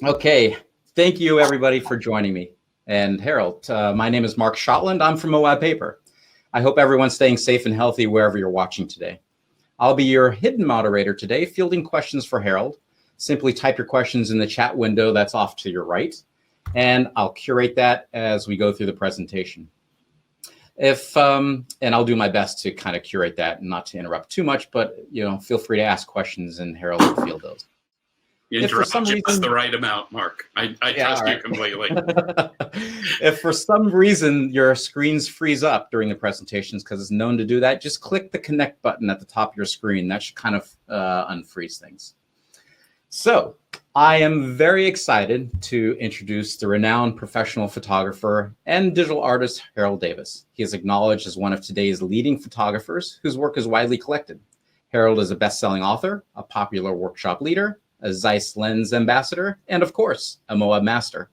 Okay, thank you everybody for joining me. And Harold, my name is Mark Shotland. I'm from Moab Paper. I hope everyone's staying safe and healthy wherever you're watching today. I'll be your hidden moderator today, fielding questions for Harold. Simply type your questions in the chat window that's off to your right, and I'll curate that as we go through the presentation. And I'll do my best to kind of curate that and not to interrupt too much, but feel free to ask questions and Harold will field those. You interrupt just the right amount, Mark. I trust you completely. If for some reason your screens freeze up during the presentations, because it's known to do that, just click the connect button at the top of your screen. That should kind of unfreeze things. So I am very excited to introduce the renowned professional photographer and digital artist, Harold Davis. He is acknowledged as one of today's leading photographers whose work is widely collected. Harold is a best-selling author, a popular workshop leader, a Zeiss Lens ambassador, and of course, a Moab Master.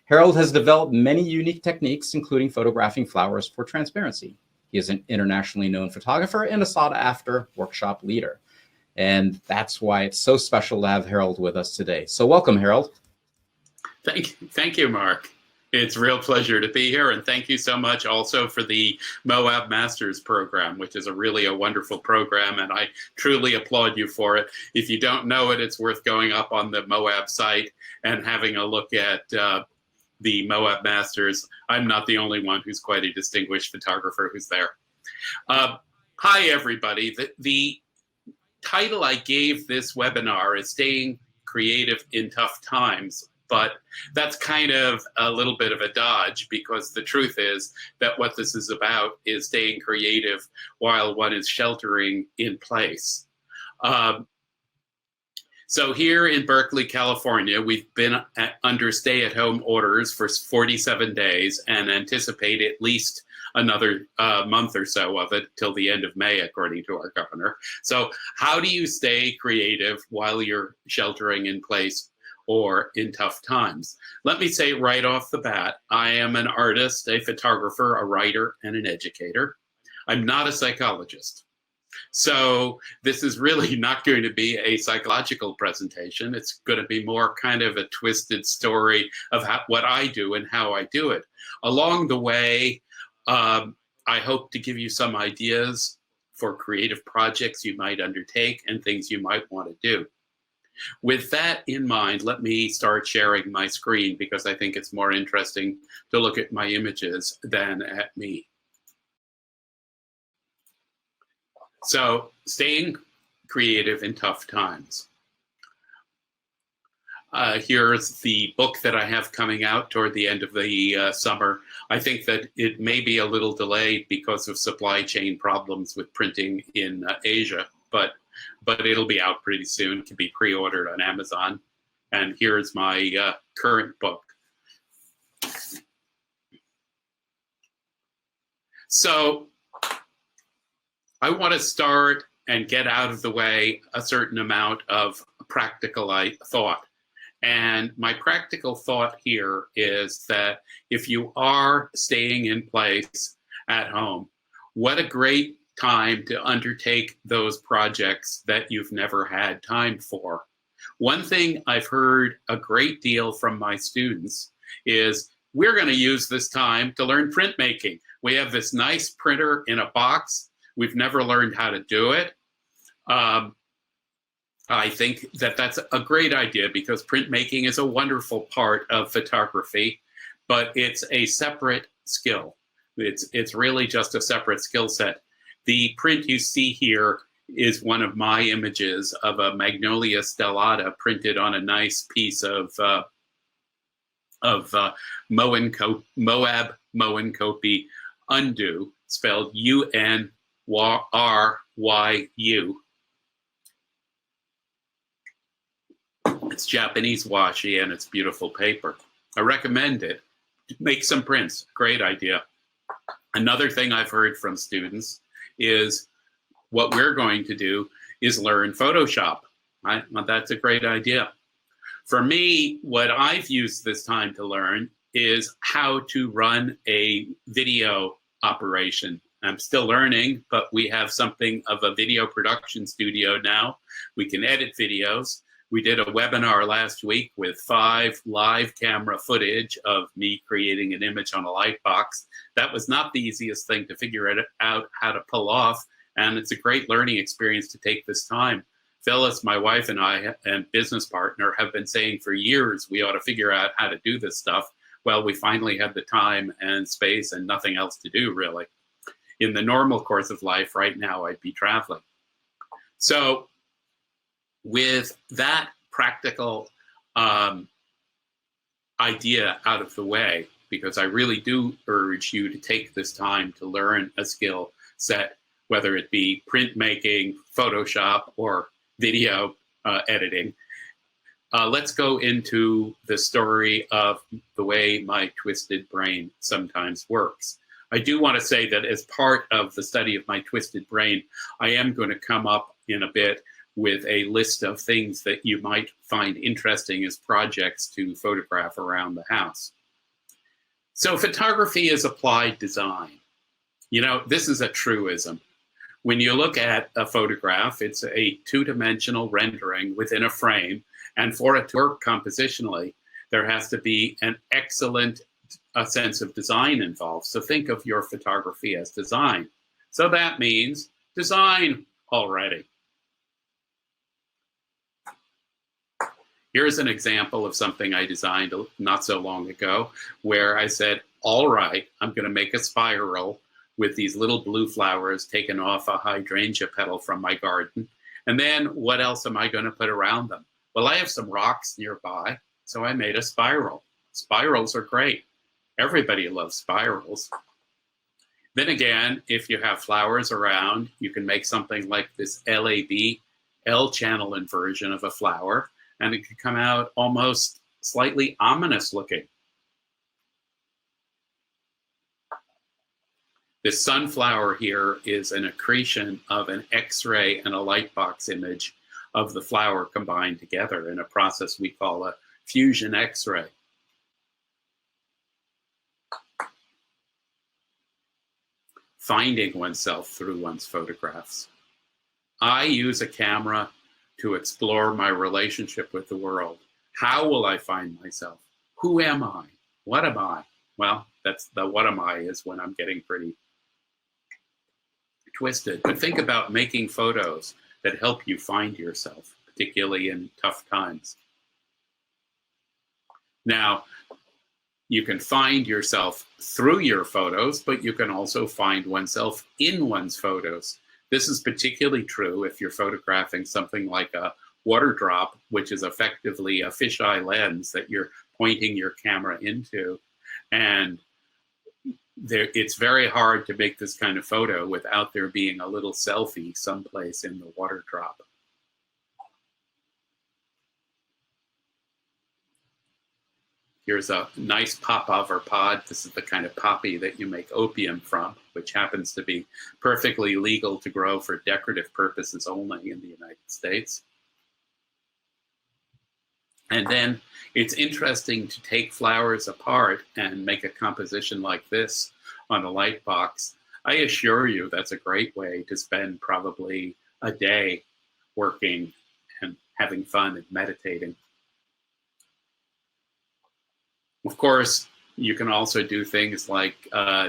Harold has developed many unique techniques, including photographing flowers for transparency. He is an internationally known photographer and a sought-after workshop leader. And that's why it's so special to have Harold with us today. So welcome, Harold. Thank you, Mark. It's a real pleasure to be here, and thank you so much also for the Moab Masters program, which is a wonderful program, and I truly applaud you for it. If you don't know it, it's worth going up on the Moab site and having a look at the Moab Masters. I'm not the only one who's quite a distinguished photographer who's there. Hi, everybody. The title I gave this webinar is Staying Creative in Tough Times. But that's kind of a little bit of a dodge, because the truth is that what this is about is staying creative while one is sheltering in place. So here in Berkeley, California, we've been under stay-at-home orders for 47 days and anticipate at least another month or so of it till the end of May, according to our governor. So how do you stay creative while you're sheltering in place or in tough times? Let me say right off the bat, I am an artist, a photographer, a writer, and an educator. I'm not a psychologist. So this is really not going to be a psychological presentation. It's going to be more kind of a twisted story of what I do and how I do it. Along the way, I hope to give you some ideas for creative projects you might undertake and things you might want to do. With that in mind, let me start sharing my screen, because I think it's more interesting to look at my images than at me. So, staying creative in tough times. Here's the book that I have coming out toward the end of the summer. I think that it may be a little delayed because of supply chain problems with printing in Asia, but it'll be out pretty soon. It can be pre-ordered on Amazon. And here's my current book. So I want to start and get out of the way a certain amount of practical thought. And my practical thought here is that if you are staying in place at home, what a great time to undertake those projects that you've never had time for. One thing I've heard a great deal from my students is, we're going to use this time to learn printmaking. We have this nice printer in a box. We've never learned how to do it. I think that that's a great idea, because printmaking is a wonderful part of photography, but it's a separate skill. It's really just a separate skill set. The print you see here is one of my images of a Magnolia stellata printed on a nice piece of Moab Moenkopi Undu, spelled U-N-R-Y-U. It's Japanese washi and it's beautiful paper. I recommend it. Make some prints. Great idea. Another thing I've heard from students is, what we're going to do is learn Photoshop. Well, that's a great idea. For me, what I've used this time to learn is how to run a video operation. I'm still learning, but we have something of a video production studio now. We can edit videos. We did a webinar last week with 5 live camera footage of me creating an image on a light box. That was not the easiest thing to figure out how to pull off, and it's a great learning experience to take this time. Phyllis, my wife, and I, and business partner, have been saying for years we ought to figure out how to do this stuff. Well, we finally had the time and space and nothing else to do, really. In the normal course of life right now, I'd be traveling. So with that practical idea out of the way, because I really do urge you to take this time to learn a skill set, whether it be printmaking, Photoshop, or video editing. Let's go into the story of the way my twisted brain sometimes works. I do want to say that as part of the study of my twisted brain, I am going to come up in a bit with a list of things that you might find interesting as projects to photograph around the house. So photography is applied design. You know, this is a truism. When you look at a photograph, it's a 2-dimensional rendering within a frame, and for it to work compositionally, there has to be an excellent sense of design involved. So think of your photography as design. So that means design already. Here's an example of something I designed not so long ago, where I said, all right, I'm going to make a spiral with these little blue flowers taken off a hydrangea petal from my garden. And then what else am I going to put around them? Well, I have some rocks nearby, so I made a spiral. Spirals are great. Everybody loves spirals. Then again, if you have flowers around, you can make something like this LAB, L-channel inversion of a flower, and it can come out almost slightly ominous looking. This sunflower here is an accretion of an X-ray and a light box image of the flower combined together in a process we call a fusion X-ray. Finding oneself through one's photographs. I use a camera to explore my relationship with the world. How will I find myself? Who am I? What am I? Well, that's the what am I is when I'm getting pretty twisted. But think about making photos that help you find yourself, particularly in tough times. Now, you can find yourself through your photos, but you can also find oneself in one's photos. This is particularly true if you're photographing something like a water drop, which is effectively a fisheye lens that you're pointing your camera into. And it's very hard to make this kind of photo without there being a little selfie someplace in the water drop. Here's a nice papaver pod. This is the kind of poppy that you make opium from, which happens to be perfectly legal to grow for decorative purposes only in the United States. And then it's interesting to take flowers apart and make a composition like this on a light box. I assure you that's a great way to spend probably a day working and having fun and meditating. Of course, you can also do things like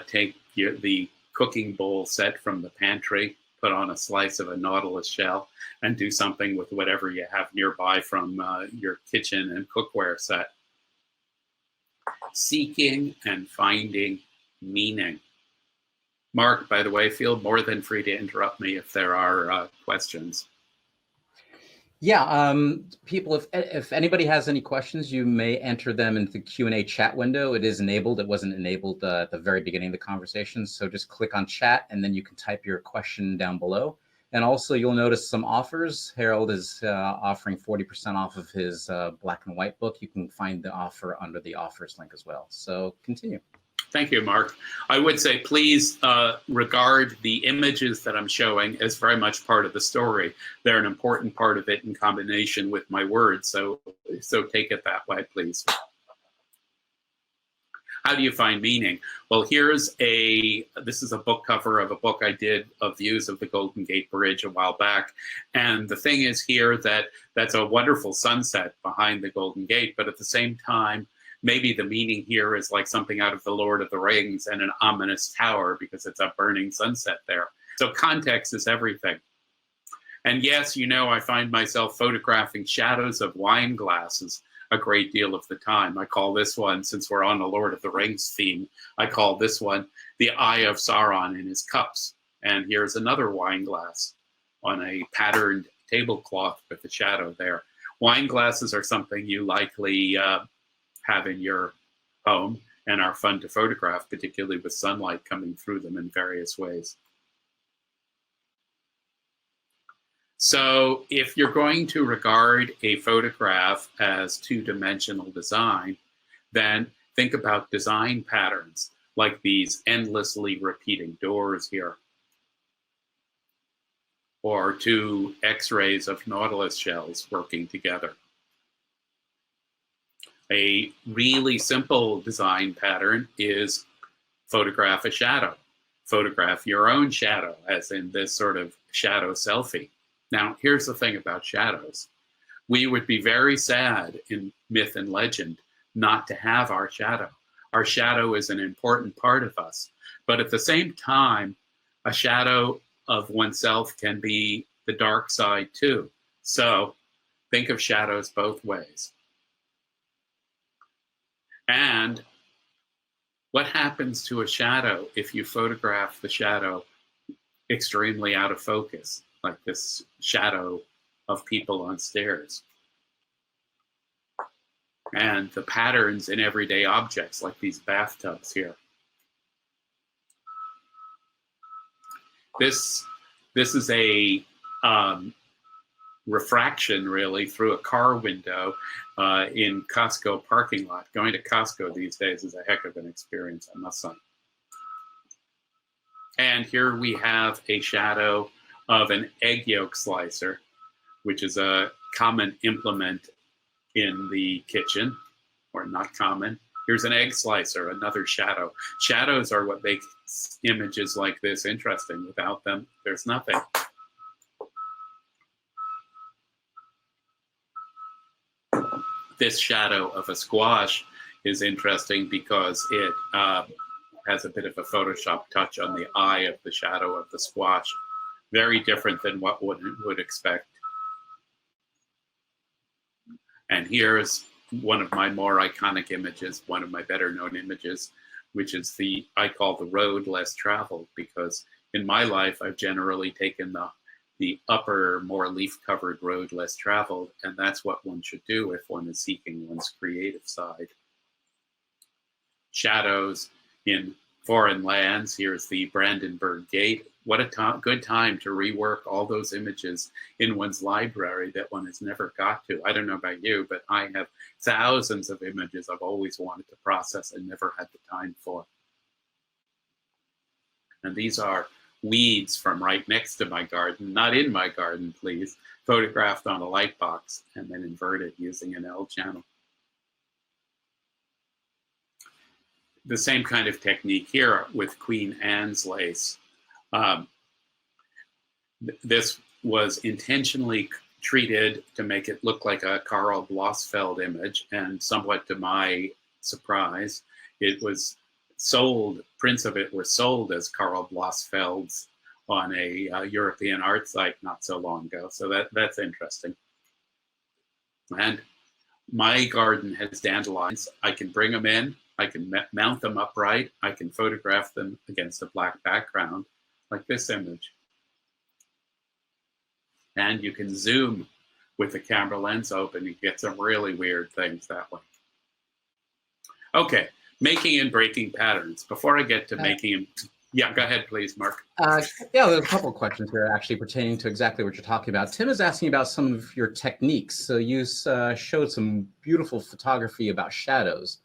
take the cooking bowl set from the pantry, put on a slice of a nautilus shell, and do something with whatever you have nearby from your kitchen and cookware set. Seeking and finding meaning. Mark, by the way, feel more than free to interrupt me if there are questions. Yeah, people, if anybody has any questions, you may enter them into the Q&A chat window. It is enabled. It wasn't enabled at the very beginning of the conversation. So just click on chat and then you can type your question down below. And also you'll notice some offers. Harold is offering 40% off of his black and white book. You can find the offer under the offers link as well. So continue. Thank you, Mark. I would say please regard the images that I'm showing as very much part of the story. They're an important part of it in combination with my words, so take it that way, please. How do you find meaning? Well, this is a book cover of a book I did of views of the Golden Gate Bridge a while back. And the thing is here that's a wonderful sunset behind the Golden Gate, but at the same time, maybe the meaning here is like something out of the Lord of the Rings and an ominous tower because it's a burning sunset there. So context is everything. And yes, I find myself photographing shadows of wine glasses a great deal of the time. I call this one, since we're on a Lord of the Rings theme, I call this one the Eye of Sauron in his cups. And here's another wine glass on a patterned tablecloth with a shadow there. Wine glasses are something you likely have in your home and are fun to photograph, particularly with sunlight coming through them in various ways. So if you're going to regard a photograph as two-dimensional design, then think about design patterns like these endlessly repeating doors here, or two X-rays of nautilus shells working together. A really simple design pattern is photograph a shadow. Photograph your own shadow, as in this sort of shadow selfie. Now, here's the thing about shadows. We would be very sad in myth and legend not to have our shadow. Our shadow is an important part of us. But at the same time, a shadow of oneself can be the dark side too. So think of shadows both ways. And what happens to a shadow if you photograph the shadow extremely out of focus, like this shadow of people on stairs? And the patterns in everyday objects, like these bathtubs here. This is a refraction, really, through a car window in Costco parking lot. Going to Costco these days is a heck of an experience, I must say. And here we have a shadow of an egg yolk slicer, which is a common implement in the kitchen, or not common. Here's an egg slicer, another shadow. Shadows are what make images like this interesting. Without them, there's nothing. This shadow of a squash is interesting because it has a bit of a Photoshop touch on the eye of the shadow of the squash. Very different than what one would expect. And here's one of my more iconic images, one of my better known images, which is I call the road less traveled, because in my life, I've generally taken the upper, more leaf-covered road less traveled, and that's what one should do if one is seeking one's creative side. Shadows in foreign lands. Here's the Brandenburg Gate. What a good time to rework all those images in one's library that one has never got to. I don't know about you, but I have thousands of images I've always wanted to process and never had the time for. And these are weeds from right next to my garden, not in my garden, please, photographed on a light box and then inverted using an L channel. The same kind of technique here with Queen Anne's lace. This was intentionally treated to make it look like a Karl Blossfeld image, and somewhat to my surprise, it was sold, prints of it were sold as Karl Blossfelds on a European art site not so long ago. So that's interesting. And my garden has dandelions. I can bring them in. I can mount them upright. I can photograph them against a black background, like this image. And you can zoom with the camera lens open. You get some really weird things that way. Okay, making and breaking patterns. Before I get to making, yeah, go ahead, please, Mark. Yeah, there's a couple of questions here actually pertaining to exactly what you're talking about. Tim is asking about some of your techniques. So you showed some beautiful photography about shadows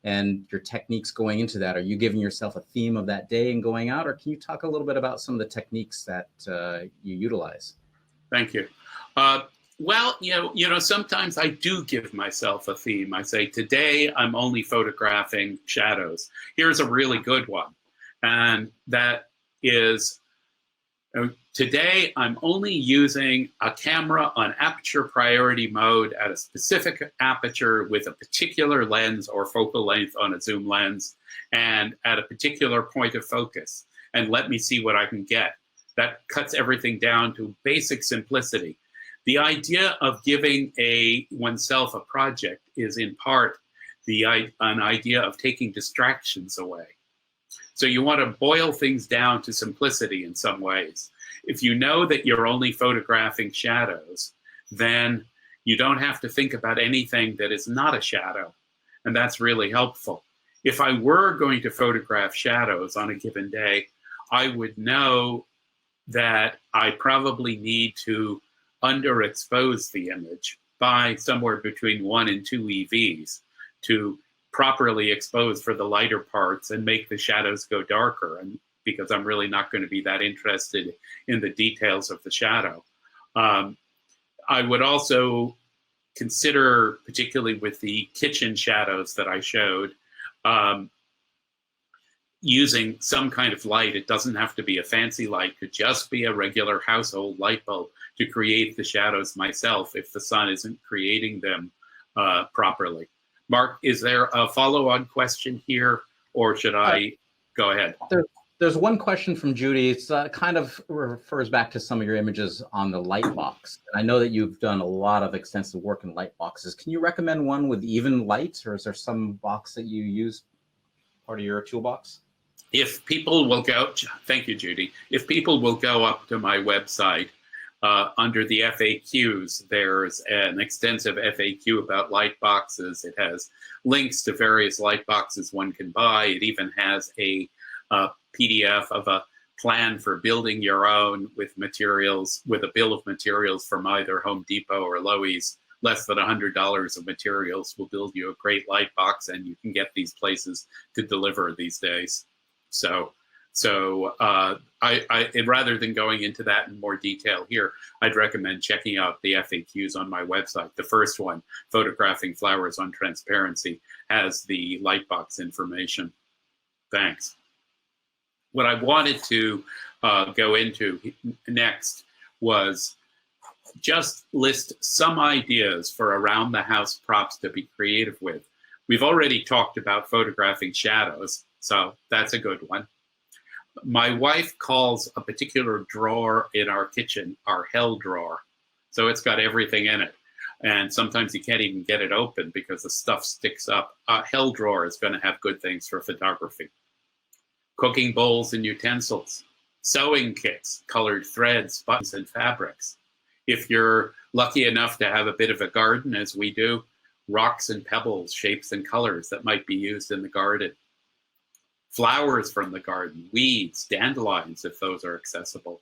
and your techniques going into that. Are you giving yourself a theme of that day and going out, or can you talk a little bit about some of the techniques that you utilize? Thank you. Well, sometimes I do give myself a theme. I say, today I'm only photographing shadows. Here's a really good one. And that is, today I'm only using a camera on aperture priority mode at a specific aperture with a particular lens or focal length on a zoom lens and at a particular point of focus. And let me see what I can get. That cuts everything down to basic simplicity. The idea of giving oneself a project is in part an idea of taking distractions away. So you want to boil things down to simplicity in some ways. If you know that you're only photographing shadows, then you don't have to think about anything that is not a shadow. And that's really helpful. If I were going to photograph shadows on a given day, I would know that I probably need to underexpose the image by somewhere between 1 and 2 EVs to properly expose for the lighter parts and make the shadows go darker, and because I'm really not going to be that interested in the details of the shadow. I would also consider, particularly with the kitchen shadows that I showed, using some kind of light. It doesn't have to be a fancy light, it could just be a regular household light bulb to create the shadows myself if the sun isn't creating them properly. Mark, is there a follow-on question here, or should I go ahead? There's one question from Judy. It's kind of refers back to some of your images on the light box. And I know that you've done a lot of extensive work in light boxes. Can you recommend one with even light, or is there some box that you use part of your toolbox? If people will go, thank you, Judy. If people will go up to my website, under the FAQs, there's an extensive FAQ about light boxes. It has links to various light boxes one can buy. It even has a PDF of a plan for building your own with materials, with a bill of materials from either Home Depot or Lowe's. Less than $100 of materials will build you a great light box, and you can get these places to deliver these days. So rather than going into that in more detail here, I'd recommend checking out the FAQs on my website. The first one, Photographing Flowers on Transparency, has the lightbox information. Thanks. What I wanted to go into next was just list some ideas for around the house props to be creative with. We've already talked about photographing shadows, so that's a good one. My wife calls a particular drawer in our kitchen our hell drawer. So it's got everything in it. And sometimes you can't even get it open because the stuff sticks up. A hell drawer is going to have good things for photography. Cooking bowls and utensils, sewing kits, colored threads, buttons, and fabrics. If you're lucky enough to have a bit of a garden, as we do, rocks and pebbles, shapes and colors that might be used in the garden. Flowers from the garden, weeds, dandelions, if those are accessible.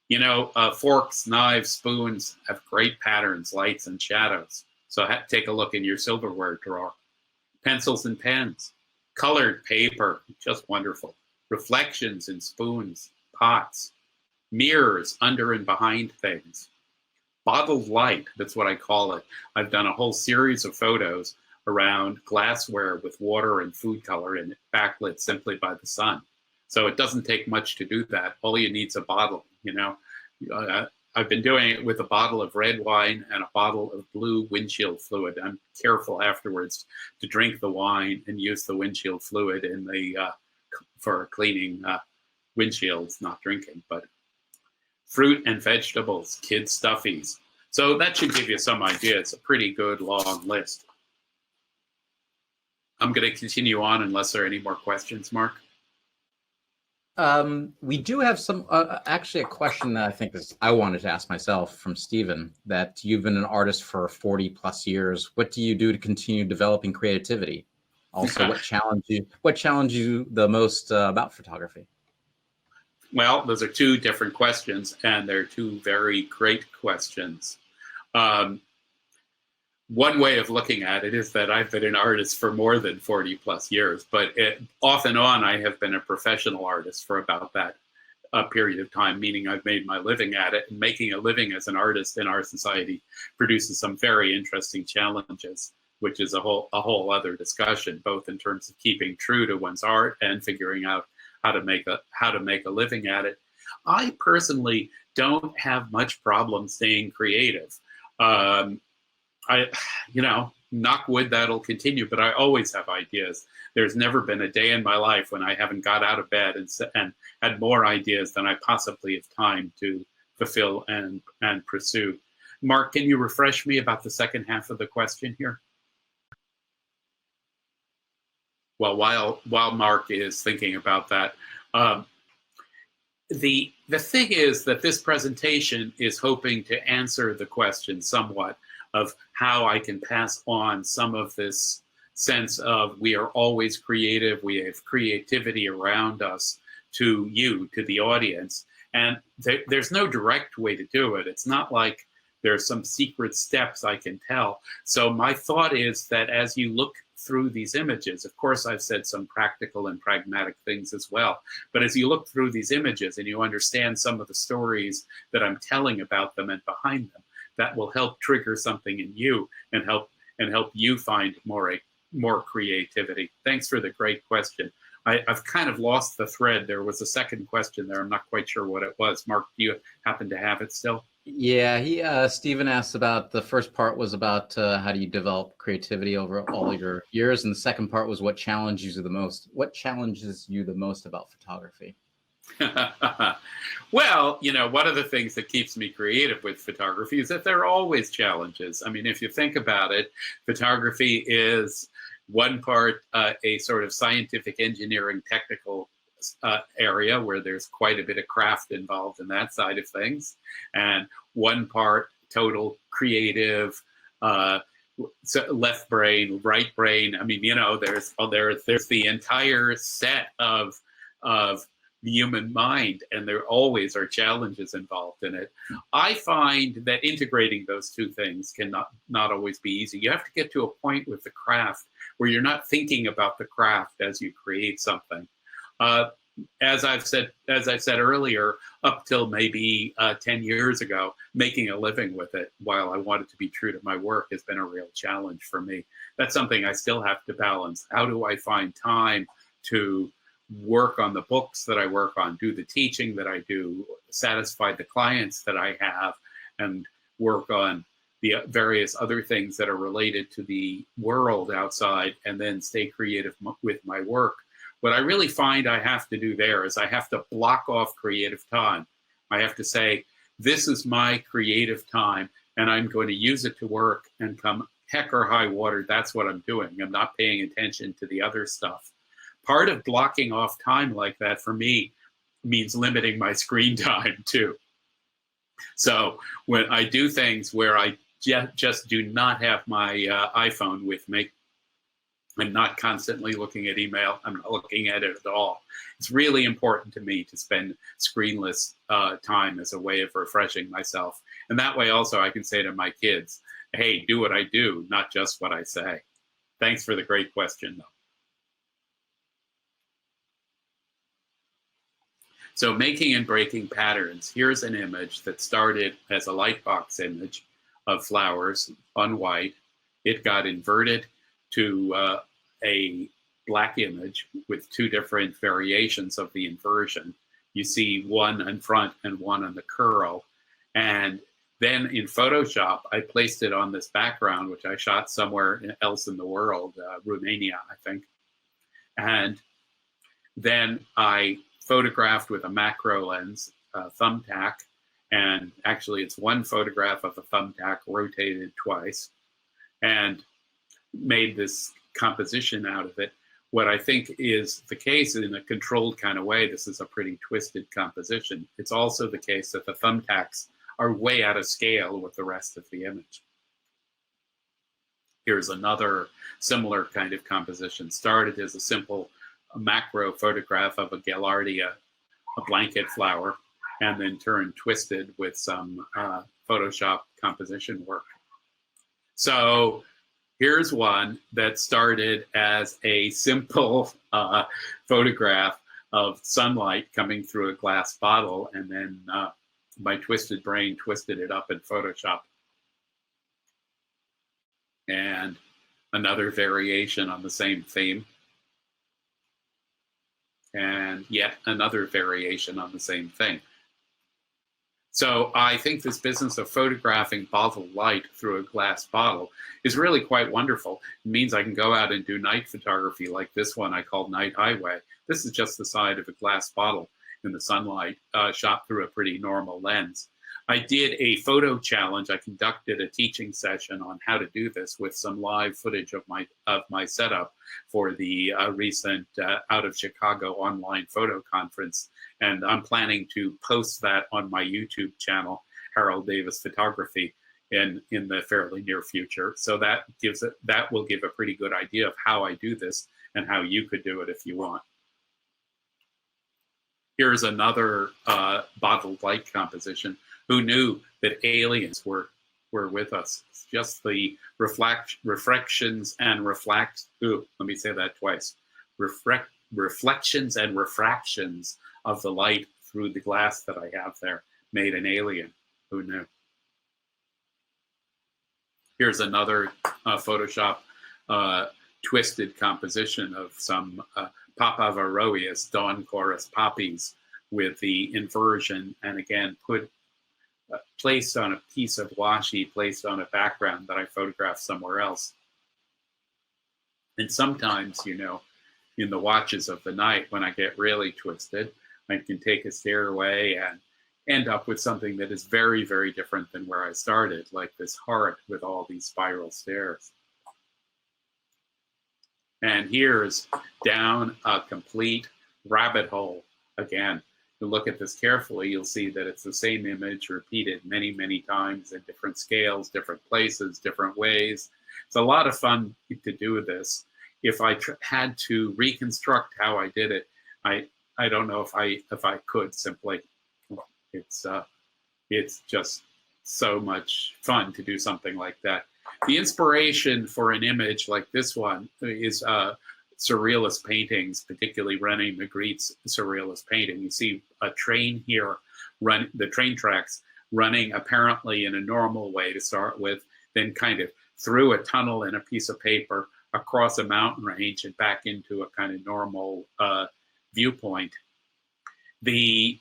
You know, forks, knives, spoons have great patterns, lights, and shadows. So take a look in your silverware drawer. Pencils and pens, colored paper, just wonderful. Reflections in spoons, pots, mirrors under and behind things. Bottled light, that's what I call it. I've done a whole series of photos around glassware with water and food color in it, backlit simply by the sun. So it doesn't take much to do that. All you need is a bottle, you know. I've been doing it with a bottle of red wine and a bottle of blue windshield fluid. I'm careful afterwards to drink the wine and use the windshield fluid in the for cleaning windshields, not drinking. But fruit and vegetables, kids' stuffies. So that should give you some idea. It's a pretty good long list. I'm going to continue on unless there are any more questions, Mark. We do have some, actually a question that I think I wanted to ask myself from Stephen, that you've been an artist for 40 plus years. What do you do to continue developing creativity? Also, what challenged you the most about photography? Well, those are two different questions, and they're two very great questions. One way of looking at it is that I've been an artist for more than 40 plus years, but off and on, I have been a professional artist for about that a period of time, meaning I've made my living at it. And making a living as an artist in our society produces some very interesting challenges, which is a whole other discussion, both in terms of keeping true to one's art and figuring out how to make a living at it. I personally don't have much problem staying creative. Knock wood, that'll continue, but I always have ideas. There's never been a day in my life when I haven't got out of bed and had more ideas than I possibly have time to fulfill and pursue. Mark, can you refresh me about the second half of the question here? Well, while Mark is thinking about that, the thing is that this presentation is hoping to answer the question somewhat of how I can pass on some of this sense of we are always creative, we have creativity around us to you, to the audience. And there's no direct way to do it. It's not like there's some secret steps I can tell. So my thought is that as you look through these images, of course, I've said some practical and pragmatic things as well, but as you look through these images and you understand some of the stories that I'm telling about them and behind them, that will help trigger something in you and help you find more creativity. Thanks for the great question. I've kind of lost the thread. There was a second question there. I'm not quite sure what it was. Mark, do you happen to have it still? Yeah, Stephen asked about, the first part was about how do you develop creativity over all your years, and the second part was what challenges you the most. What challenges you the most about photography? Well, one of the things that keeps me creative with photography is that there are always challenges. I mean, if you think about it, photography is one part a sort of scientific engineering technical area where there's quite a bit of craft involved in that side of things, and one part total creative, left brain, right brain. I mean, there's the entire set of the human mind, and there always are challenges involved in it. I find that integrating those two things can not always be easy. You have to get to a point with the craft where you're not thinking about the craft as you create something. As I've said earlier, up till maybe 10 years ago, making a living with it while I wanted to be true to my work has been a real challenge for me. That's something I still have to balance. How do I find time to work on the books that I work on, do the teaching that I do, satisfy the clients that I have, and work on the various other things that are related to the world outside, and then stay creative with my work? What I really find I have to do there is I have to block off creative time. I have to say, this is my creative time, and I'm going to use it to work, and come heck or high water, that's what I'm doing. I'm not paying attention to the other stuff. Part of blocking off time like that for me means limiting my screen time too. So when I do things where I just do not have my iPhone with me, I'm not constantly looking at email, I'm not looking at it at all. It's really important to me to spend screenless time as a way of refreshing myself. And that way also I can say to my kids, hey, do what I do, not just what I say. Thanks for the great question, though. So making and breaking patterns. Here's an image that started as a lightbox image of flowers on white. It got inverted to a black image with two different variations of the inversion. You see one in front and one on the curl. And then in Photoshop, I placed it on this background, which I shot somewhere else in the world, Romania, I think. And then I photographed with a macro lens, thumbtack, and actually it's one photograph of a thumbtack rotated twice, and made this composition out of it. What I think is the case in a controlled kind of way, this is a pretty twisted composition. It's also the case that the thumbtacks are way out of scale with the rest of the image. Here's another similar kind of composition. Started as a simple macro photograph of a Gaillardia, a blanket flower, and then turned twisted with some Photoshop composition work. So here's one that started as a simple photograph of sunlight coming through a glass bottle, and then my twisted brain twisted it up in Photoshop. And another variation on the same theme. And yet another variation on the same thing. So I think this business of photographing bottled light through a glass bottle is really quite wonderful. It means I can go out and do night photography like this one I call Night Highway. This is just the side of a glass bottle in the sunlight, shot through a pretty normal lens. I did a photo challenge. I conducted a teaching session on how to do this with some live footage of my setup for the recent Out of Chicago online photo conference. And I'm planning to post that on my YouTube channel, Harold Davis Photography, in the fairly near future. So that will give a pretty good idea of how I do this and how you could do it if you want. Here's another bottled light composition. Who knew that aliens were with us? It's just the reflections and let me say that twice. Reflections and refractions of the light through the glass that I have there made an alien. Who knew? Here's another Photoshop twisted composition of some Papaver dawn chorus poppies with the inversion, and again placed on a piece of washi, placed on a background that I photographed somewhere else. And sometimes, you know, in the watches of the night, when I get really twisted, I can take a stairway and end up with something that is very, very different than where I started, like this heart with all these spiral stairs. And here's down a complete rabbit hole again. You look at this carefully, you'll see that it's the same image repeated many, many times in different scales, different places, different ways. It's a lot of fun to do this. If I had to reconstruct how I did it, I don't know if I could simply. It's just so much fun to do something like that. The inspiration for an image like this one is surrealist paintings, particularly René Magritte's surrealist painting. You see a train here, the train tracks running apparently in a normal way to start with, then kind of through a tunnel in a piece of paper, across a mountain range and back into a kind of normal viewpoint. The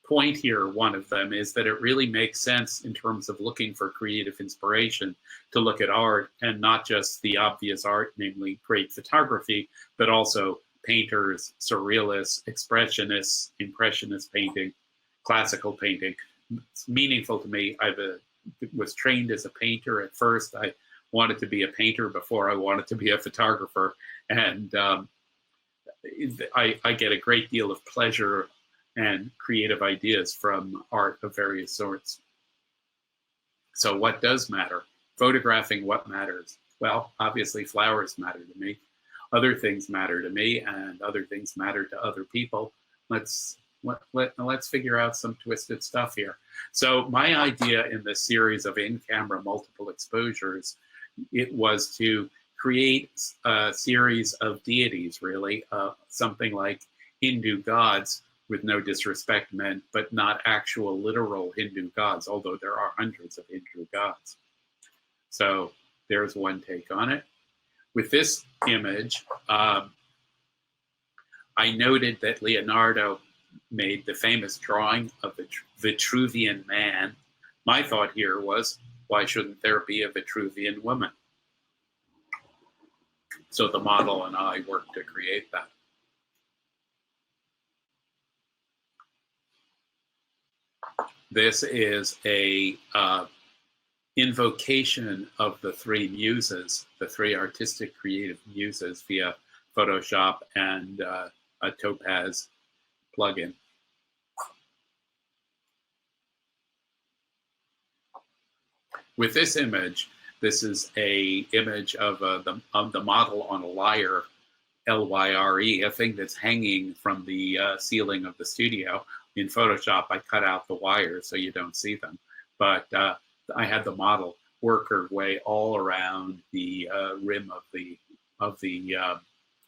point here, one of them, is that it really makes sense in terms of looking for creative inspiration to look at art, and not just the obvious art, namely great photography, but also painters, surrealists, expressionists, impressionist painting, classical painting. It's meaningful to me. I was trained as a painter at first. I wanted to be a painter before I wanted to be a photographer, and I get a great deal of pleasure and creative ideas from art of various sorts. So what does matter? Photographing what matters? Well, obviously flowers matter to me. Other things matter to me, and other things matter to other people. Let's figure out some twisted stuff here. So my idea in this series of in-camera multiple exposures, it was to create a series of deities, really, something like Hindu gods, with no disrespect meant, but not actual literal Hindu gods, although there are hundreds of Hindu gods. So there's one take on it. With this image, I noted that Leonardo made the famous drawing of the Vitruvian man. My thought here was, why shouldn't there be a Vitruvian woman? So the model and I worked to create that. This is a invocation of the three muses, the three artistic creative muses, via Photoshop and a Topaz plugin. With this image, this is a image of the model on a lyre, L-Y-R-E, a thing that's hanging from the ceiling of the studio. In Photoshop, I cut out the wires so you don't see them. But I had the model work her way all around the rim of the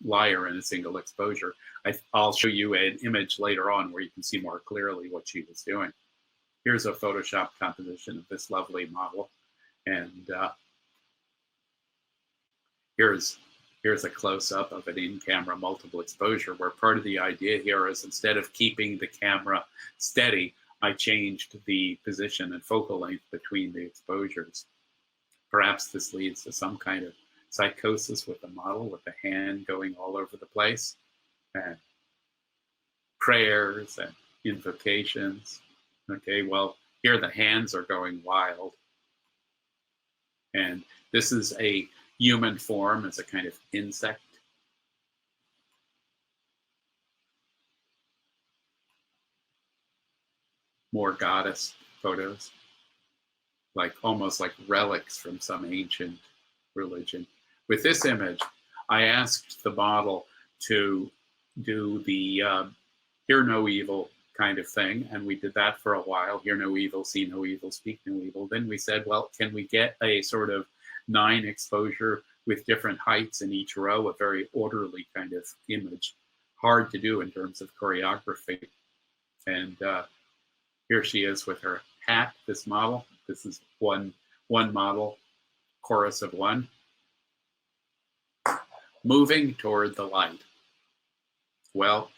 lyre in a single exposure. I'll show you an image later on where you can see more clearly what she was doing. Here's a Photoshop composition of this lovely model. And here's a close-up of an in-camera multiple exposure, where part of the idea here is instead of keeping the camera steady, I changed the position and focal length between the exposures. Perhaps this leads to some kind of psychosis with the model, with the hand going all over the place, and prayers and invocations. Okay, well, here the hands are going wild. And this is a human form as a kind of insect. More goddess photos, like almost like relics from some ancient religion. With this image, I asked the model to do the hear no evil kind of thing, and we did that for a while. Hear no evil, see no evil, speak no evil. Then we said, well, can we get a sort of 9 exposure with different heights in each row, a very orderly kind of image? Hard to do in terms of choreography. And here she is with her hat, this model. This is one model, chorus of one, moving toward the light. Well,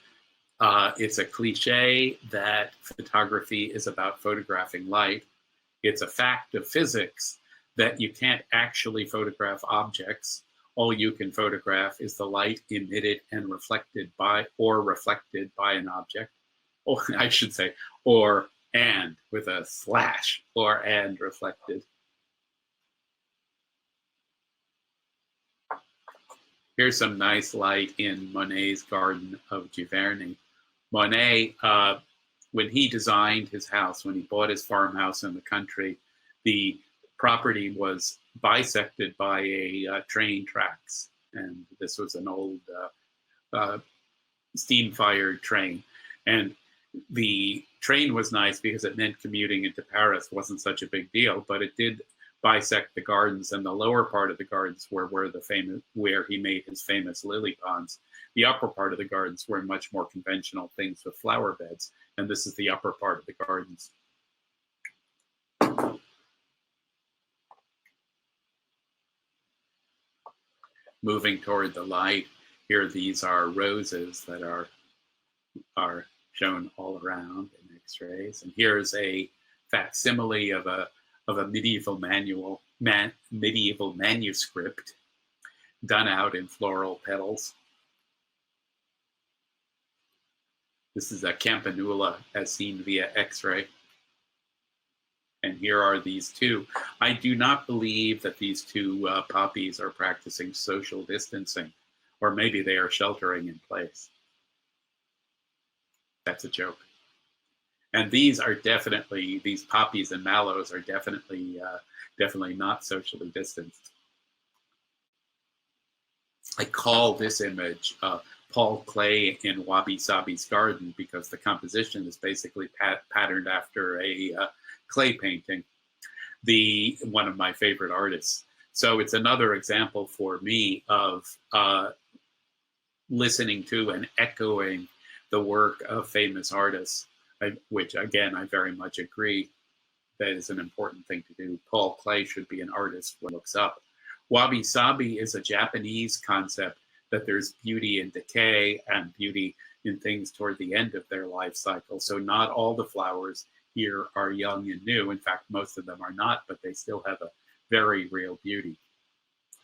it's a cliche that photography is about photographing light. It's a fact of physics that you can't actually photograph objects. All you can photograph is the light emitted and reflected by, or reflected by an object. Or I should say, or and with a slash, or and reflected. Here's some nice light in Monet's Garden of Giverny. Monet, when he designed his house, when he bought his farmhouse in the country, the property was bisected by a train tracks. And this was an old steam-fired train. And the train was nice because it meant commuting into Paris wasn't such a big deal, but it did bisect the gardens, and the lower part of the gardens were where he made his famous lily ponds. The upper part of the gardens were much more conventional things with flower beds, and this is the upper part of the gardens. Moving toward the light, here these are roses that are shown all around in X-rays, and here's a facsimile of a medieval medieval manuscript done out in floral petals. This is a campanula as seen via X-ray. And here are these two. I do not believe that these two poppies are practicing social distancing, or maybe they are sheltering in place. That's a joke. And these are definitely, these poppies and mallows are definitely not socially distanced. I call this image Paul Klee in Wabi Sabi's garden because the composition is basically patterned after a clay painting, one of my favorite artists. So it's another example for me of listening to and echoing the work of famous artists, which again, I very much agree that is an important thing to do. Paul Klee should be an artist one looks up. Wabi Sabi is a Japanese concept that there's beauty in decay and beauty in things toward the end of their life cycle. So not all the flowers here are young and new. In fact, most of them are not, but they still have a very real beauty.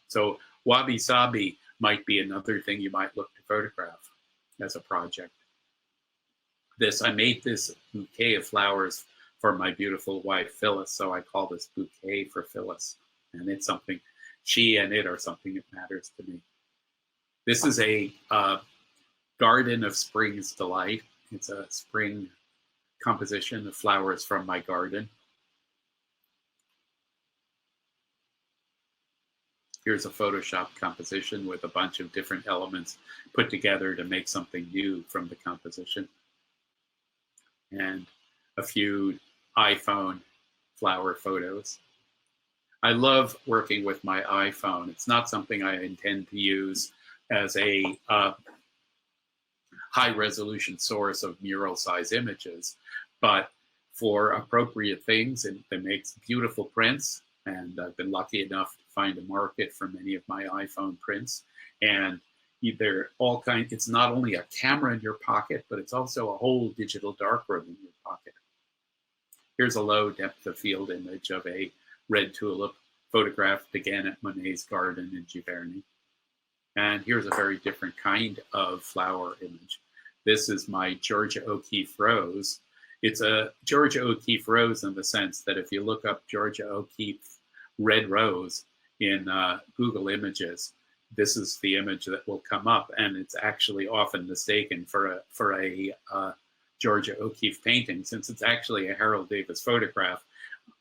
So Wabi Sabi might be another thing you might look to photograph as a project. I made this bouquet of flowers for my beautiful wife, Phyllis, so I call this bouquet for Phyllis. And it's something, she and it are something that matters to me. This is a Garden of Spring's Delight. It's a spring composition of flowers from my garden. Here's a Photoshop composition with a bunch of different elements put together to make something new from the composition. And a few iPhone flower photos. I love working with my iPhone. It's not something I intend to use as a high resolution source of mural size images, but for appropriate things, it makes beautiful prints. And I've been lucky enough to find a market for many of my iPhone prints. And they're all kinds. It's not only a camera in your pocket, but it's also a whole digital darkroom in your pocket. Here's a low depth of field image of a red tulip photographed again at Monet's garden in Giverny. And here's a very different kind of flower image. This is my Georgia O'Keeffe rose. It's a Georgia O'Keeffe rose in the sense that if you look up Georgia O'Keeffe red rose in Google Images, this is the image that will come up, and it's actually often mistaken for a Georgia O'Keeffe painting, since it's actually a Harold Davis photograph.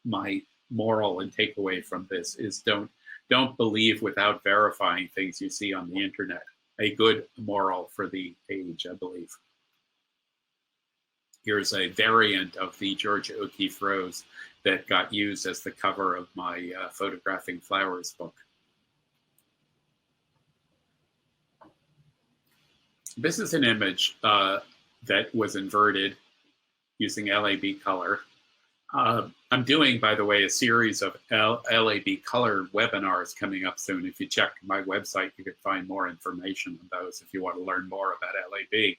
My moral and takeaway from this is don't believe without verifying things you see on the internet. A good moral for the age, I believe. Here's a variant of the Georgia O'Keeffe rose that got used as the cover of my Photographing Flowers book. This is an image that was inverted using LAB color. I'm doing, by the way, a series of LAB color webinars coming up soon. If you check my website, you can find more information on those if you want to learn more about LAB.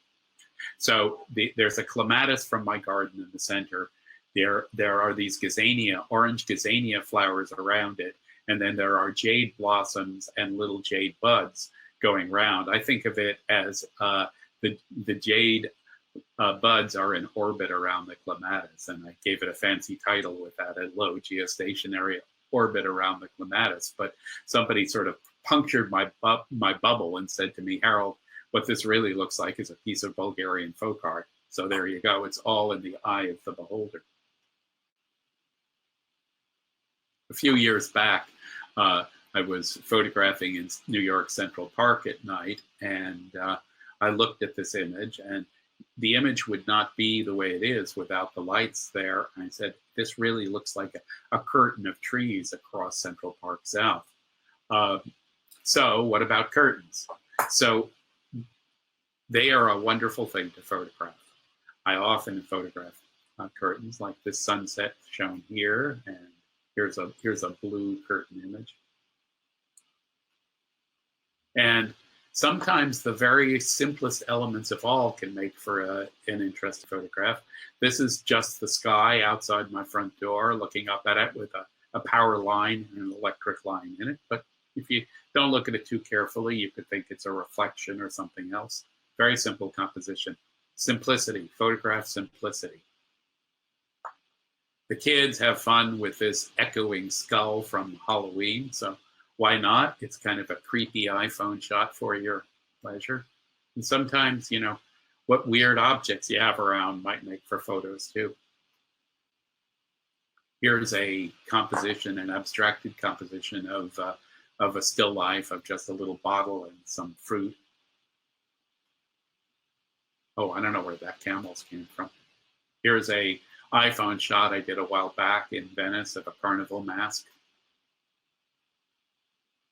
So there's a clematis from my garden in the center. There are these gazania, orange gazania flowers around it, and then there are jade blossoms and little jade buds going round. I think of it as the jade buds are in orbit around the clematis, and I gave it a fancy title with that, a low geostationary orbit around the clematis. But somebody sort of punctured my bubble and said to me, Harold, what this really looks like is a piece of Bulgarian folk art. So there you go. It's all in the eye of the beholder. A few years back, I was photographing in New York Central Park at night, and I looked at this image, and the image would not be the way it is without the lights there. And I said, this really looks like a curtain of trees across Central Park South. So what about curtains? So they are a wonderful thing to photograph. I often photograph curtains like this sunset shown here, and here's a blue curtain image. And sometimes the very simplest elements of all can make for an interesting photograph. This is just the sky outside my front door, looking up at it with a power line and an electric line in it. But if you don't look at it too carefully, you could think it's a reflection or something else. Very simple composition. Simplicity, photograph simplicity. The kids have fun with this echoing skull from Halloween, so why not? It's kind of a creepy iPhone shot for your pleasure. And sometimes, you know, what weird objects you have around might make for photos too. Here's a composition, an abstracted composition of a still life of just a little bottle and some fruit. Oh, I don't know where that camels came from. Here's a iPhone shot I did a while back in Venice of a carnival mask.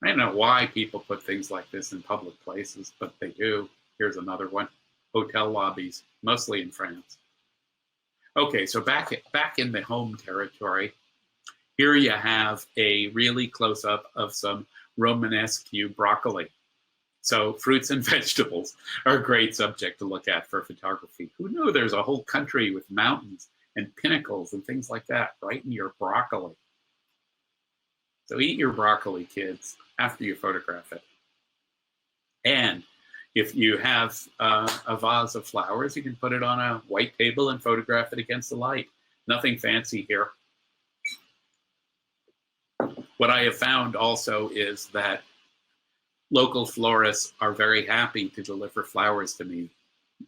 I don't know why people put things like this in public places, but they do. Here's another one. Hotel lobbies, mostly in France. Okay, so back in the home territory, here you have a really close-up of some Romanesque broccoli. So fruits and vegetables are a great subject to look at for photography. Who knew there's a whole country with mountains and pinnacles and things like that right in your broccoli? So eat your broccoli, kids, after you photograph it. And if you have a vase of flowers, you can put it on a white table and photograph it against the light. Nothing fancy here. What I have found also is that local florists are very happy to deliver flowers to me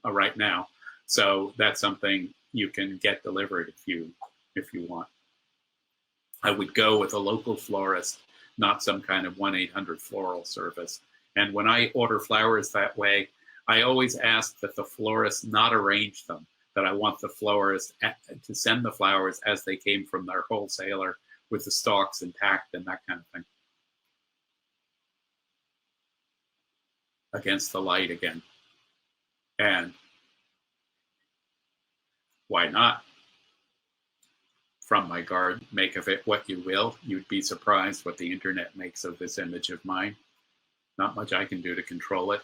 right now. So that's something you can get delivered if you want. I would go with a local florist, not some kind of 1-800 floral service. And when I order flowers that way, I always ask that the florist not arrange them, that I want the florist to send the flowers as they came from their wholesaler with the stalks intact and that kind of thing. Against the light again. And why not? From my garden, make of it what you will. You'd be surprised what the internet makes of this image of mine. Not much I can do to control it.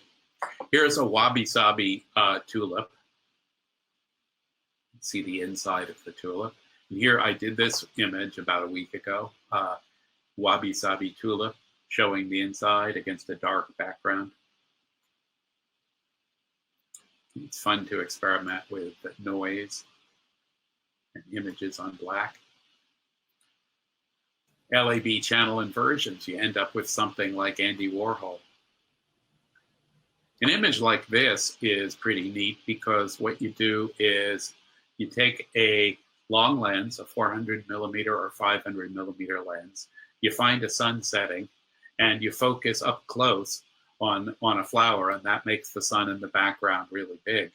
Here's a wabi-sabi tulip. See the inside of the tulip. And here I did this image about a week ago. Wabi-sabi tulip showing the inside against a dark background. It's fun to experiment with noise and images on black. LAB channel inversions, you end up with something like Andy Warhol. An image like this is pretty neat because what you do is you take a long lens, a 400 millimeter or 500 millimeter lens, you find a sun setting, and you focus up close on a flower, and that makes the sun in the background really big.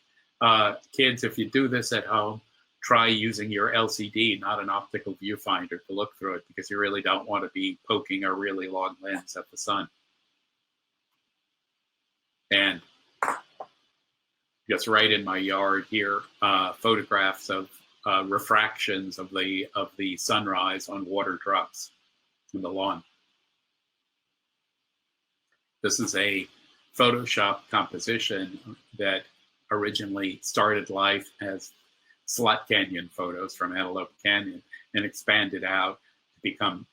Kids, if you do this at home, try using your LCD, not an optical viewfinder, to look through it, because you really don't want to be poking a really long lens at the sun. And just right in my yard here, photographs of refractions of the sunrise on water drops in the lawn. This is a Photoshop composition that originally started life as Slot Canyon photos from Antelope Canyon and expanded out to become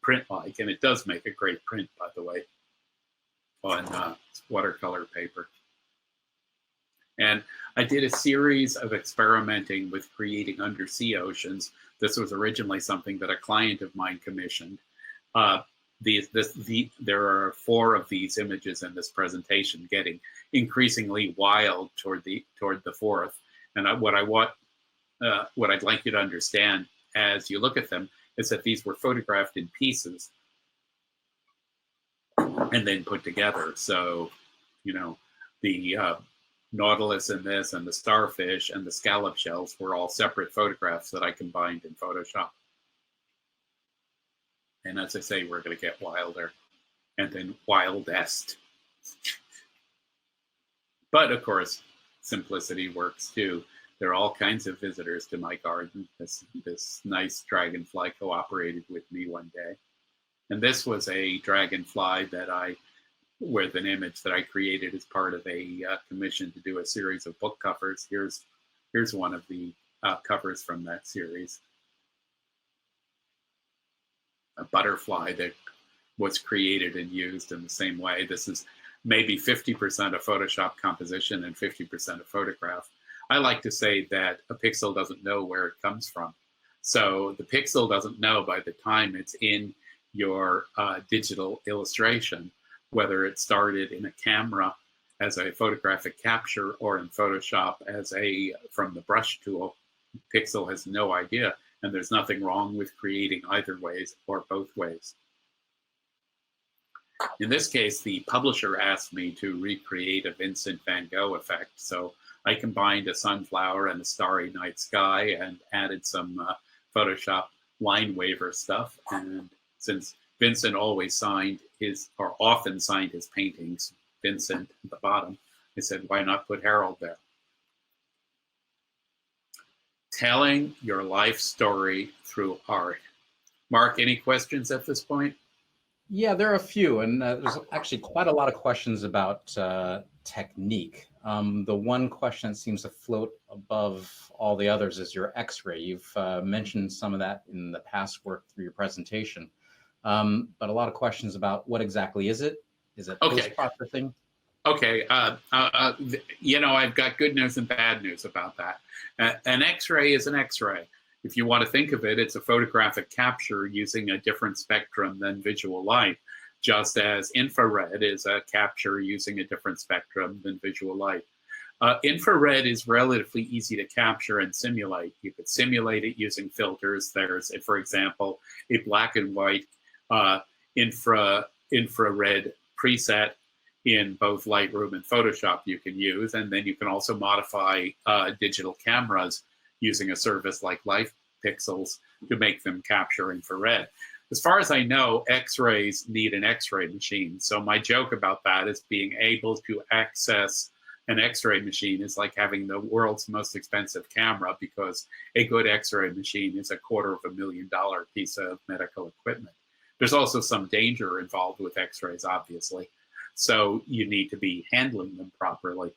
print-like. And it does make a great print, by the way, on watercolor paper. And I did a series of experimenting with creating undersea oceans. This was originally something that a client of mine commissioned. There are 4 of these images in this presentation, getting increasingly wild toward the 4th. And what I'd like you to understand as you look at them is that these were photographed in pieces and then put together. So, you know, the nautilus in this and the starfish and the scallop shells were all separate photographs that I combined in Photoshop. And as I say, we're going to get wilder and then wildest. But of course, simplicity works too. There are all kinds of visitors to my garden. This nice dragonfly cooperated with me one day. And this was a dragonfly with an image that I created as part of a commission to do a series of book covers. Here's one of the covers from that series. A butterfly that was created and used in the same way. This is maybe 50% of Photoshop composition and 50% of photograph. I like to say that a pixel doesn't know where it comes from. So the pixel doesn't know by the time it's in your digital illustration, whether it started in a camera as a photographic capture or in Photoshop from the brush tool. Pixel has no idea. And there's nothing wrong with creating either ways or both ways. In this case, the publisher asked me to recreate a Vincent van Gogh effect. So I combined a sunflower and a starry night sky and added some Photoshop line waiver stuff. And since Vincent always often signed his paintings, Vincent at the bottom, I said, why not put Harold there? Telling your life story through art. Mark, any questions at this point? Yeah, there are a few, and there's actually quite a lot of questions about technique. The one question that seems to float above all the others is your X-ray. You've mentioned some of that in the past work through your presentation, but a lot of questions about what exactly is it? Is it post-processing? Okay, you know, I've got good news and bad news about that. An X-ray is an X-ray. If you want to think of it, it's a photographic capture using a different spectrum than visual light, just as infrared is a capture using a different spectrum than visual light. Infrared is relatively easy to capture and simulate. You could simulate it using filters. There's, for example, a black and white infrared preset in both Lightroom and Photoshop you can use. And then you can also modify digital cameras using a service like LifePixels to make them capture infrared. As far as I know, X-rays need an X-ray machine. So my joke about that is being able to access an X-ray machine is like having the world's most expensive camera, because a good X-ray machine is a $250,000 piece of medical equipment. There's also some danger involved with X-rays, obviously. So you need to be handling them properly.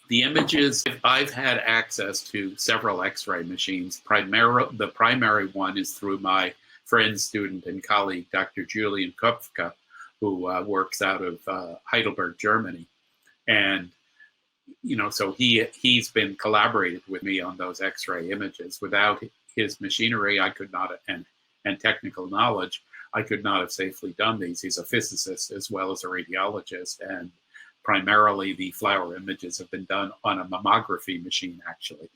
The images, I've had access to several X-ray machines. The primary one is through my friend, student, and colleague, Dr. Julian Kopfka, who works out of Heidelberg, Germany. And, you know, so he's been collaborated with me on those X-ray images. Without his machinery, I could not, and technical knowledge, I could not have safely done these. He's a physicist as well as a radiologist, and primarily the flower images have been done on a mammography machine, actually.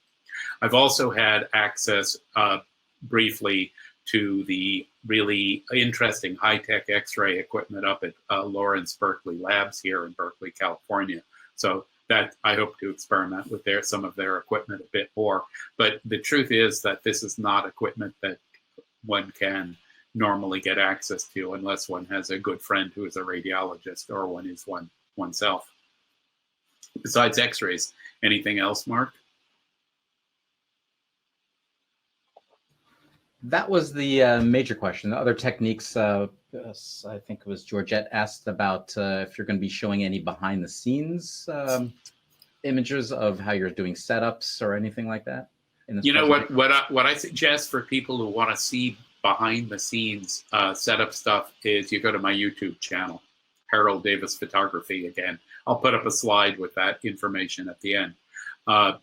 I've also had access briefly to the really interesting high-tech X-ray equipment up at Lawrence Berkeley Labs here in Berkeley, California. So that I hope to experiment with some of their equipment a bit more. But the truth is that this is not equipment that one can normally get access to unless one has a good friend who is a radiologist, or one is oneself. Besides X-rays, anything else, Mark? That was the major question. The other techniques, I think it was Georgette asked about if you're going to be showing any behind the scenes images of how you're doing setups or anything like that. You know what I suggest for people who want to see behind the scenes setup stuff is you go to my YouTube channel, Harold Davis Photography. Again, I'll put up a slide with that information at the end,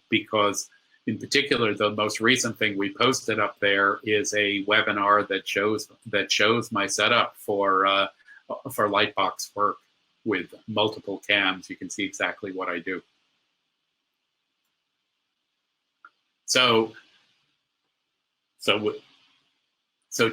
because in particular, the most recent thing we posted up there is a webinar that shows my setup for Lightbox work with multiple cams. You can see exactly what I do. So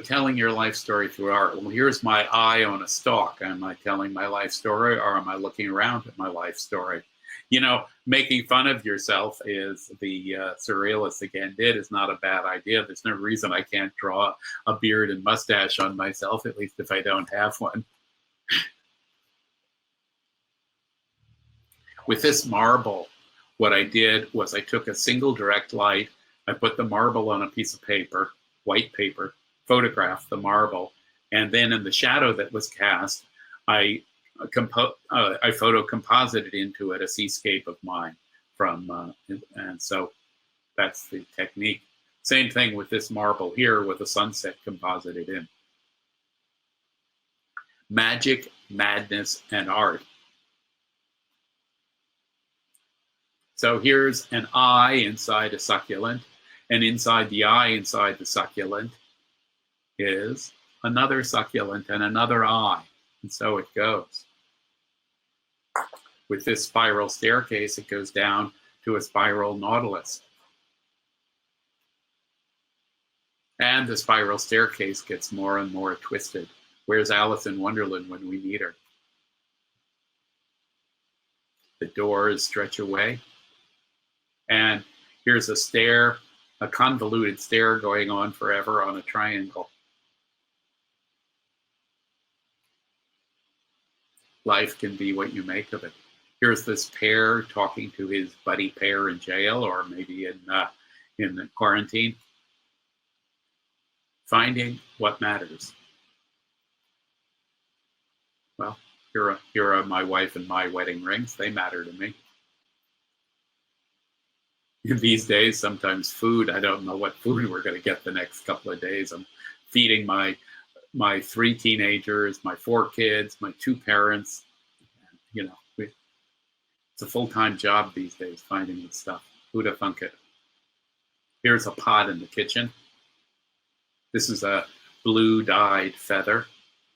telling your life story through art. Well, here's my eye on a stalk. Am I telling my life story, or am I looking around at my life story? You know, making fun of yourself, is the surrealists again did, is not a bad idea. There's no reason I can't draw a beard and mustache on myself, at least if I don't have one. With this marble, what I did was I took a single direct light, I put the marble on a piece of paper, white paper, photographed the marble, and then in the shadow that was cast, I photo composited into it a seascape of mine and so that's the technique. Same thing with this marble here with a sunset composited in. Magic, madness, and art. So here's an eye inside a succulent, and inside the eye, inside the succulent, is another succulent and another eye, and so it goes. With this spiral staircase, it goes down to a spiral nautilus. And the spiral staircase gets more and more twisted. Where's Alice in Wonderland when we meet her? The doors stretch away. And here's a stair, a convoluted stair going on forever on a triangle. Life can be what you make of it. Here's this pair talking to his buddy pair in jail, or maybe in the quarantine. Finding what matters. Well, here are my wife and my wedding rings. They matter to me. These days, sometimes food, I don't know what food we're going to get the next couple of days. I'm feeding my 3 teenagers, my 4 kids, my 2 parents. You know, it's a full-time job these days, finding this stuff. Who'da thunk it? Here's a pot in the kitchen. This is a blue-dyed feather,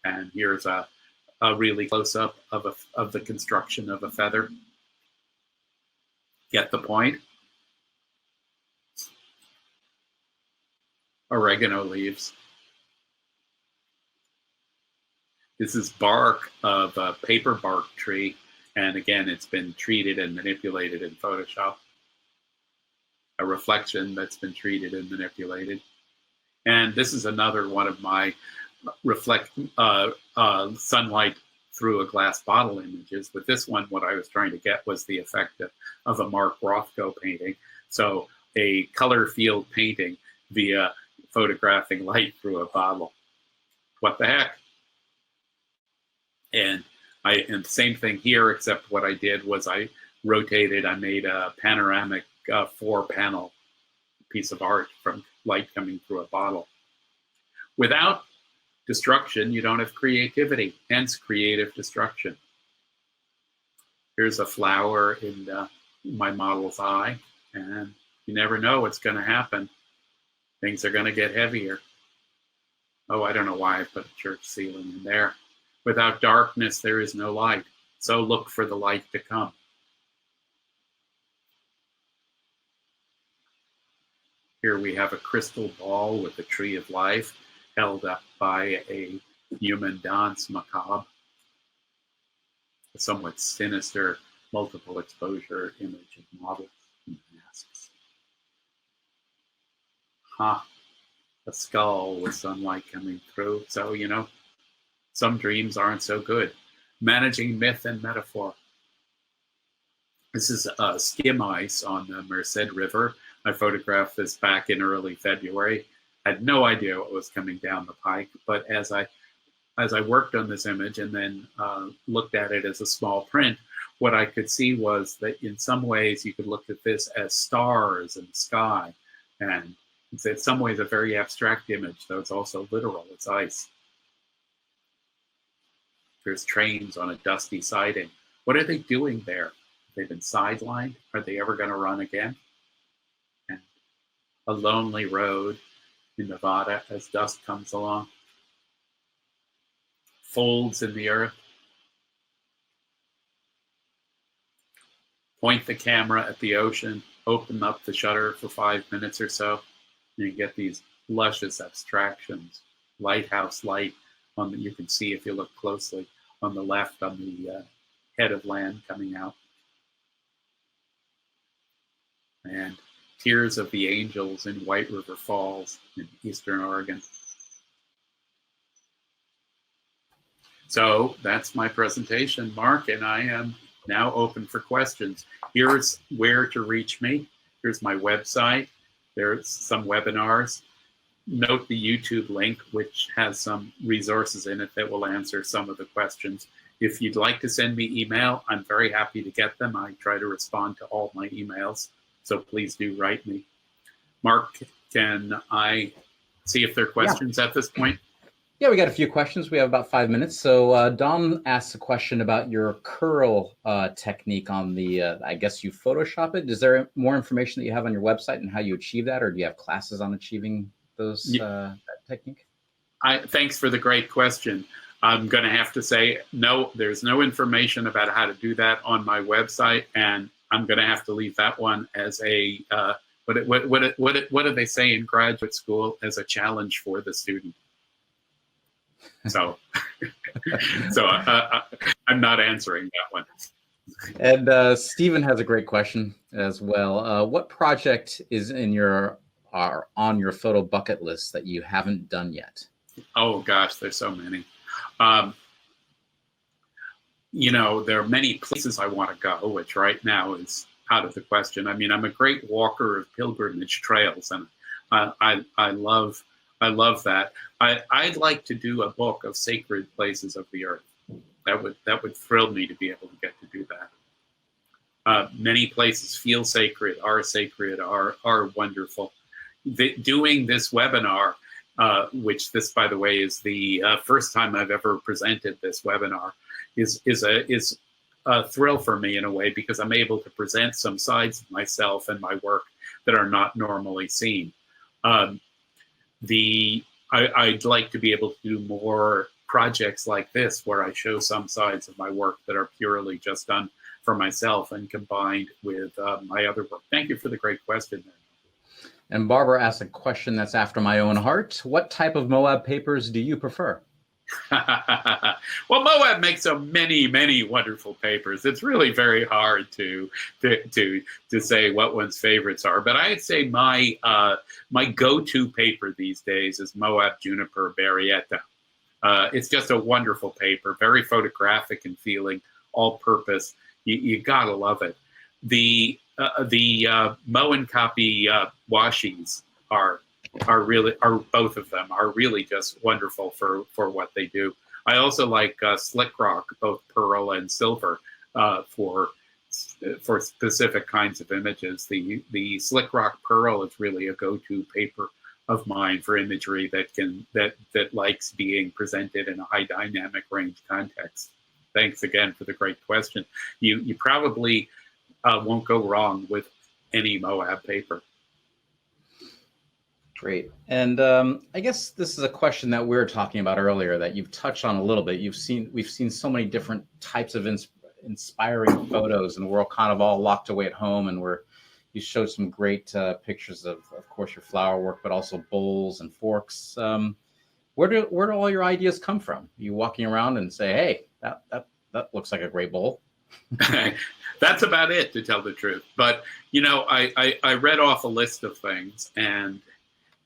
and here's a really close-up of the construction of a feather. Get the point? Oregano leaves. This is bark of a paper bark tree, and again, it's been treated and manipulated in Photoshop. A reflection that's been treated and manipulated. And this is another one of my sunlight through a glass bottle images. With this one, what I was trying to get was the effect of a Mark Rothko painting. So a color field painting via photographing light through a bottle. What the heck? And the same thing here, except what I did was I made a panoramic 4-panel piece of art from light coming through a bottle. Without destruction, you don't have creativity, hence creative destruction. Here's a flower in my model's eye, and you never know what's going to happen. Things are going to get heavier. Oh, I don't know why I put a church ceiling in there. Without darkness, there is no light. So look for the light to come. Here we have a crystal ball with a tree of life held up by a human dance macabre. A somewhat sinister multiple exposure image of models and masks. A skull with sunlight coming through. So, you know, some dreams aren't so good. Managing myth and metaphor. This is skim ice on the Merced River. I photographed this back in early February. I had no idea what was coming down the pike, but as I worked on this image and then looked at it as a small print, what I could see was that in some ways you could look at this as stars in the sky, and it's in some ways a very abstract image, though it's also literal. It's ice. There's trains on a dusty siding. What are they doing there? They've been sidelined. Are they ever going to run again? And a lonely road in Nevada as dust comes along. Folds in the earth. Point the camera at the ocean, open up the shutter for 5 minutes or so, and you get these luscious abstractions. Lighthouse light on you can see if you look closely on the left on the head of land coming out. And Tears of the Angels in White River Falls in Eastern Oregon. So that's my presentation, Mark, and I am now open for questions. Here's where to reach me. Here's my website. There's some webinars. Note the YouTube link, which has some resources in it that will answer some of the questions. If you'd like to send me email, I'm very happy to get them. I try to respond to all my emails, so please do write me. Mark, can I see if there are questions at this point? Yeah, we got a few questions. We have about 5 minutes. So Don asks a question about your curl technique on the, I guess you Photoshop it. Is there more information that you have on your website and how you achieve that? Or do you have classes on achieving those that technique? Thanks for the great question. I'm going to have to say, no, there's no information about how to do that on my website. And I'm going to have to leave that one as a, what do they say in graduate school, as a challenge for the student. So, I'm not answering that one. And Stephen has a great question as well. What project is in on your photo bucket list that you haven't done yet? Oh gosh, there's so many. You know, there are many places I want to go, which right now is out of the question. I mean, I'm a great walker of pilgrimage trails, and I love that. I'd like to do a book of sacred places of the earth. That would thrill me to be able to get to do that. Many places feel sacred, are wonderful. Doing this webinar, which this, by the way, is the first time I've ever presented this webinar, is a thrill for me in a way, because I'm able to present some sides of myself and my work that are not normally seen. I'd like to be able to do more projects like this, where I show some sides of my work that are purely just done for myself and combined with my other work. Thank you for the great question. And Barbara asked a question that's after my own heart. What type of Moab papers do you prefer? Well, Moab makes so many wonderful papers. It's really very hard to say what one's favorites are. But I'd say my go-to paper these days is Moab Juniper Berryetta. It's just a wonderful paper, very photographic in feeling, all purpose. You gotta love it. The Mow and Copy washies are both of them are really just wonderful for what they do. I also like Slick Rock, both pearl and silver, for specific kinds of images. The Slick Rock Pearl is really a go-to paper of mine for imagery that likes being presented in a high dynamic range context. Thanks again for the great question. You probably won't go wrong with any Moab paper. Great. And I guess this is a question that we were talking about earlier that you've touched on a little bit. We've seen so many different types of inspiring photos, and we're all kind of all locked away at home, and you showed some great pictures of course, your flower work, but also bowls and forks. Where do all your ideas come from? Are you walking around and say, hey, that looks like a great bowl? That's about it, to tell the truth. But, you know, I read off a list of things, and,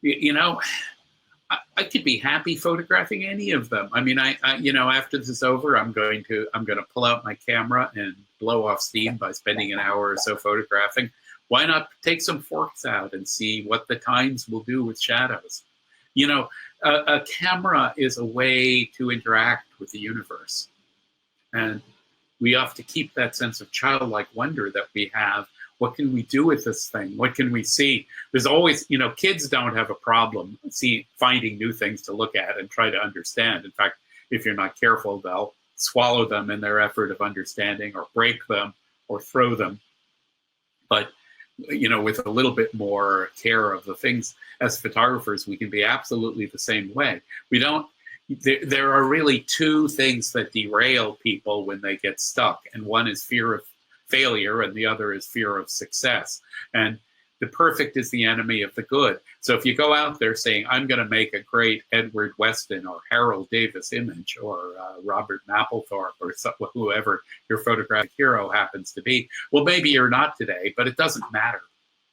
you know, I could be happy photographing any of them. I mean, I you know, after this is over, I'm going to pull out my camera and blow off steam by spending an hour or so photographing. Why not take some forks out and see what the tines will do with shadows? You know, a camera is a way to interact with the universe. And we have to keep that sense of childlike wonder that we have. What can we do with this thing? What can we see? There's always, you know, kids don't have a problem finding new things to look at and try to understand. In fact, if you're not careful, they'll swallow them in their effort of understanding, or break them, or throw them. But, you know, with a little bit more care of the things, as photographers, we can be absolutely the same way. There are really two things that derail people when they get stuck, and one is fear of failure, and the other is fear of success. And the perfect is the enemy of the good. So if you go out there saying, I'm going to make a great Edward Weston or Harold Davis image, or Robert Mapplethorpe, or whoever your photographic hero happens to be, well, maybe you're not today, but it doesn't matter.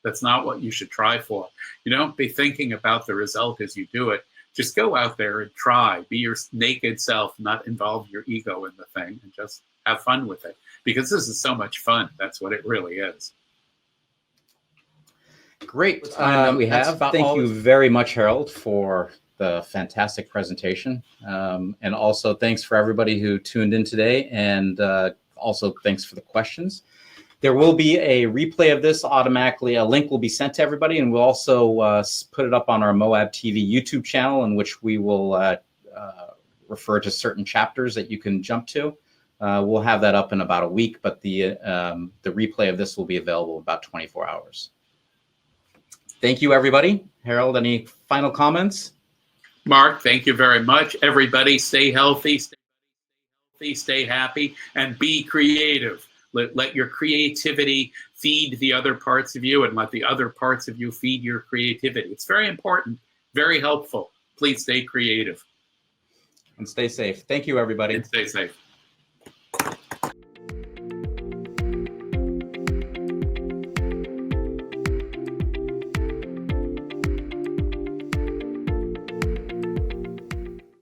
That's not what you should try for. You don't be thinking about the result as you do it. Just go out there and try. Be your naked self, not involve your ego in the thing, and just have fun with it. Because this is so much fun. That's what it really is. Great time that we have. Thank you very much, Harold, for the fantastic presentation. And also thanks for everybody who tuned in today. And also thanks for the questions. There will be a replay of this automatically. A link will be sent to everybody, and we'll also put it up on our Moab TV YouTube channel, in which we will refer to certain chapters that you can jump to. We'll have that up in about a week, but the replay of this will be available in about 24 hours. Thank you, everybody. Harold, any final comments? Mark, thank you very much. Everybody, stay healthy, stay happy, and be creative. Let your creativity feed the other parts of you, and let the other parts of you feed your creativity. It's very important, very helpful. Please stay creative. And stay safe. Thank you, everybody. And stay safe.